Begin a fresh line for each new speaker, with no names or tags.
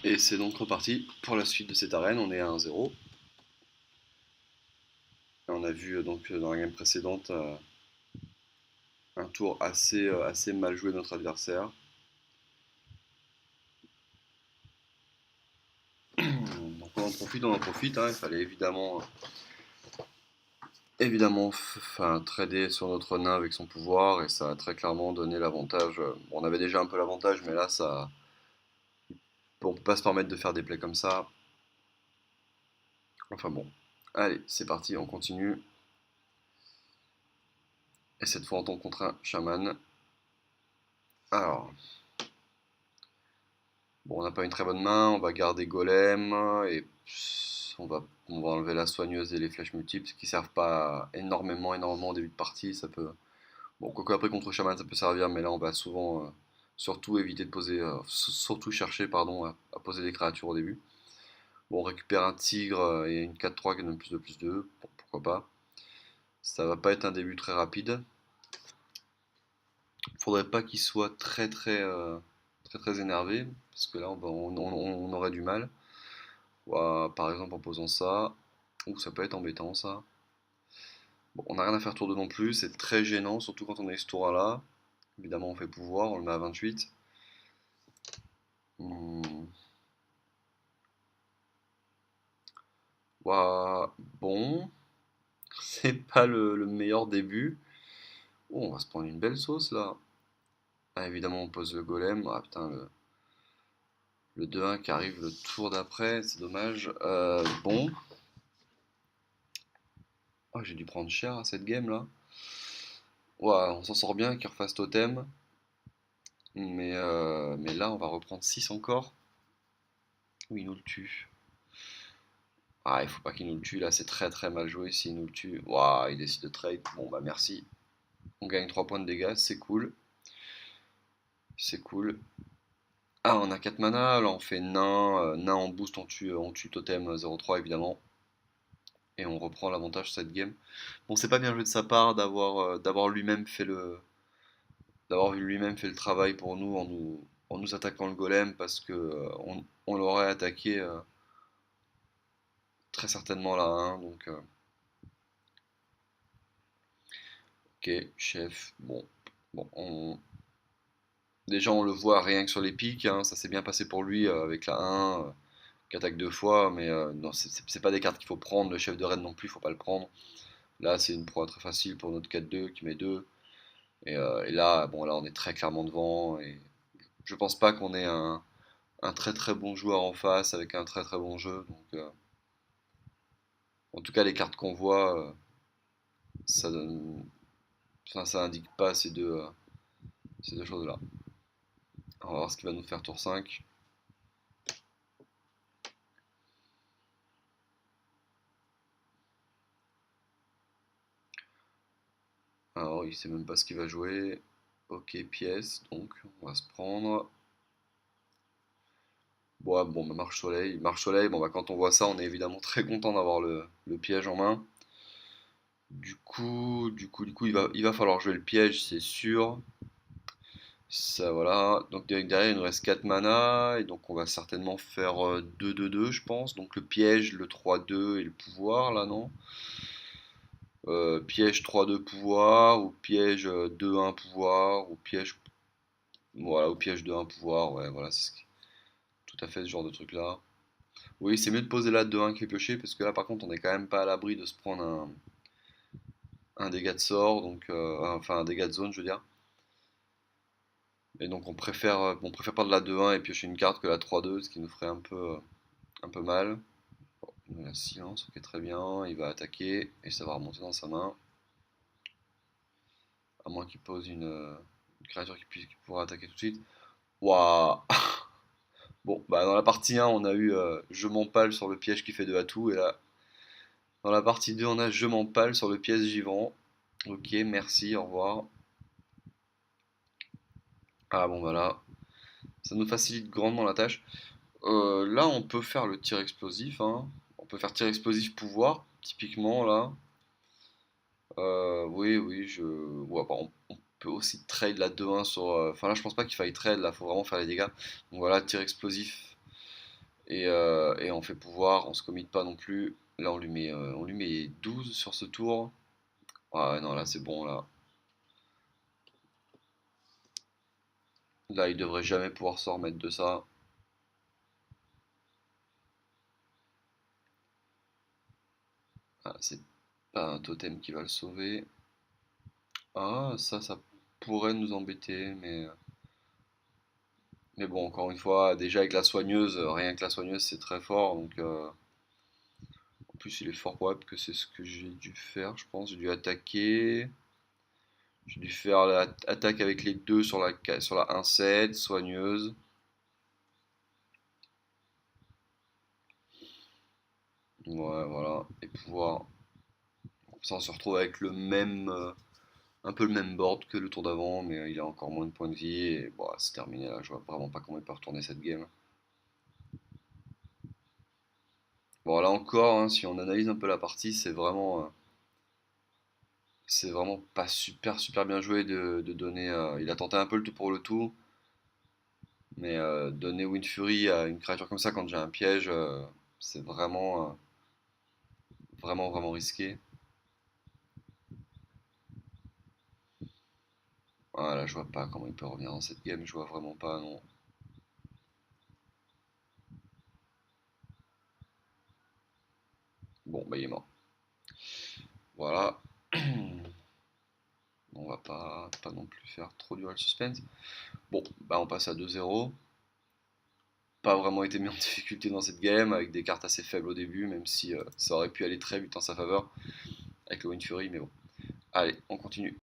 Et c'est donc reparti pour la suite de cette arène, on est à 1-0. On a vu donc dans la game précédente un tour assez mal joué de notre adversaire. Donc on en profite, hein. Il fallait évidemment trader sur notre nain avec son pouvoir et ça a très clairement donné l'avantage. Bon, on avait déjà un peu l'avantage, mais là on peut pas se permettre de faire des plays comme ça. Enfin bon, allez, c'est parti, on continue. Et cette fois on tombe contre un chaman. Alors, bon, on n'a pas une très bonne main, on va garder Golem et on va enlever la soigneuse et les flèches multiples qui servent pas énormément au début de partie. Ça peut, bon, quoique après contre Shaman ça peut servir, mais là on va souvent surtout éviter de poser, surtout chercher pardon à poser des créatures au début. Bon, on récupère un tigre et une 4-3 qui donne plus 2, bon, pourquoi pas. Ça va pas être un début très rapide. Faudrait pas qu'il soit très énervé, parce que là on aurait du mal. Par exemple en posant ça. Ouh, ça peut être embêtant ça. Bon, on n'a rien à faire tour 2 non plus, c'est très gênant, surtout quand on a eu ce tour là. Évidemment on fait pouvoir, on le met à 28. Hmm. Bon, c'est pas le meilleur début. Oh, on va se prendre une belle sauce là. Ah, évidemment on pose le golem. Ah putain, le 2-1 qui arrive le tour d'après, c'est dommage. Bon. Ah, j'ai dû prendre cher à cette game là. Ouah, on s'en sort bien, qu'il refasse totem. Mais là, on va reprendre 6 encore. Ou il nous le tue. Ah, il faut pas qu'il nous le tue. Là, c'est très mal joué s'il nous le tue. Waouh, il décide de trade. Bon, bah merci. On gagne 3 points de dégâts, c'est cool. C'est cool. Ah, on a 4 mana. Là, on fait nain. Nain en boost, on tue totem 0-3 évidemment. Et on reprend l'avantage cette game. Bon, c'est pas bien joué de sa part d'avoir lui-même fait le travail pour nous en nous attaquant le golem parce que on l'aurait attaqué très certainement là, hein, donc ok, chef. Bon, déjà on le voit rien que sur les pics, hein, ça s'est bien passé pour lui avec la 1 qui attaque 2 fois, mais non, c'est pas des cartes qu'il faut prendre. Le chef de raid non plus, faut pas le prendre. Là, c'est une proie très facile pour notre 4-2 qui met 2. Et là, bon, là, on est très clairement devant. Et je pense pas qu'on ait un très bon joueur en face avec un très bon jeu. Donc, en tout cas, les cartes qu'on voit, ça donne, enfin, ça indique pas ces deux choses-là. On va voir ce qu'il va nous faire tour 5. Alors, il sait même pas ce qu'il va jouer. Ok, pièce, donc on va se prendre. Bon, bah, marche-soleil. Marche-soleil, bon, bah, quand on voit ça, on est évidemment très content d'avoir le piège en main. Du coup, il va falloir jouer le piège, c'est sûr. Ça, voilà. Donc derrière, il nous reste 4 mana. Et donc, on va certainement faire 2-2-2, je pense. Donc, le piège, le 3-2 et le pouvoir, là, non? Piège 3-2 pouvoir, ou piège 2-1 pouvoir, ou piège. Voilà, ou piège 2-1 pouvoir. Ouais, voilà, tout à fait ce genre de truc-là. Oui, c'est mieux de poser là 2-1 que piocher, parce que là, par contre, on est quand même pas à l'abri de se prendre un dégât de sort, donc, enfin, un dégât de zone, je veux dire. Et donc on préfère pas de la 2-1 et piocher une carte que la 3-2, ce qui nous ferait un peu mal. Il a silence, ok très bien, il va attaquer et ça va remonter dans sa main. À moins qu'il pose une créature qui pourra attaquer tout de suite. Waouh. Bon, bah dans la partie 1 on a eu je m'empale sur le piège qui fait 2 à tout et là dans la partie 2 on a je m'empale sur le piège givant. Ok, merci, au revoir. Ah bon bah là, ça nous facilite grandement la tâche. Là, on peut faire le tir explosif, hein. On peut faire tir explosif pouvoir, typiquement là. Oui, ouais, bah, on peut aussi trade la 2-1 sur. Enfin là, je pense pas qu'il faille trade, là, faut vraiment faire les dégâts. Donc voilà, tir explosif. et on fait pouvoir, on se commit pas non plus. Là on lui met 12 sur ce tour. Ah ouais, non là c'est bon là. Là il devrait jamais pouvoir s'en remettre de ça. Ah, c'est pas un totem qui va le sauver. Ah ça pourrait nous embêter, mais bon encore une fois, déjà avec la soigneuse, rien que la soigneuse c'est très fort, donc en plus il est fort probable que c'est ce que j'ai dû faire, je pense. J'ai dû attaquer. J'ai dû faire l'attaque avec les deux sur la 1-7, soigneuse. Ouais, voilà. Et pouvoir. Comme ça, on se retrouve avec un peu le même board que le tour d'avant, mais il a encore moins de points de vie. Et bon, c'est terminé là. Je vois vraiment pas comment il peut retourner cette game. Bon, là encore, hein, si on analyse un peu la partie, c'est vraiment pas super super bien joué de donner. Il a tenté un peu le tout pour le tout, mais donner Wind Fury à une créature comme ça quand j'ai un piège, c'est vraiment vraiment risqué. Voilà, je vois pas comment il peut revenir dans cette game, je vois vraiment pas, non. Bon, bah il est mort. Voilà. On va pas non plus faire trop dual suspense. Bon, bah on passe à 2-0. Pas vraiment été mis en difficulté dans cette game, avec des cartes assez faibles au début, même si ça aurait pu aller très vite en sa faveur, avec le Wind Fury, mais bon. Allez, on continue.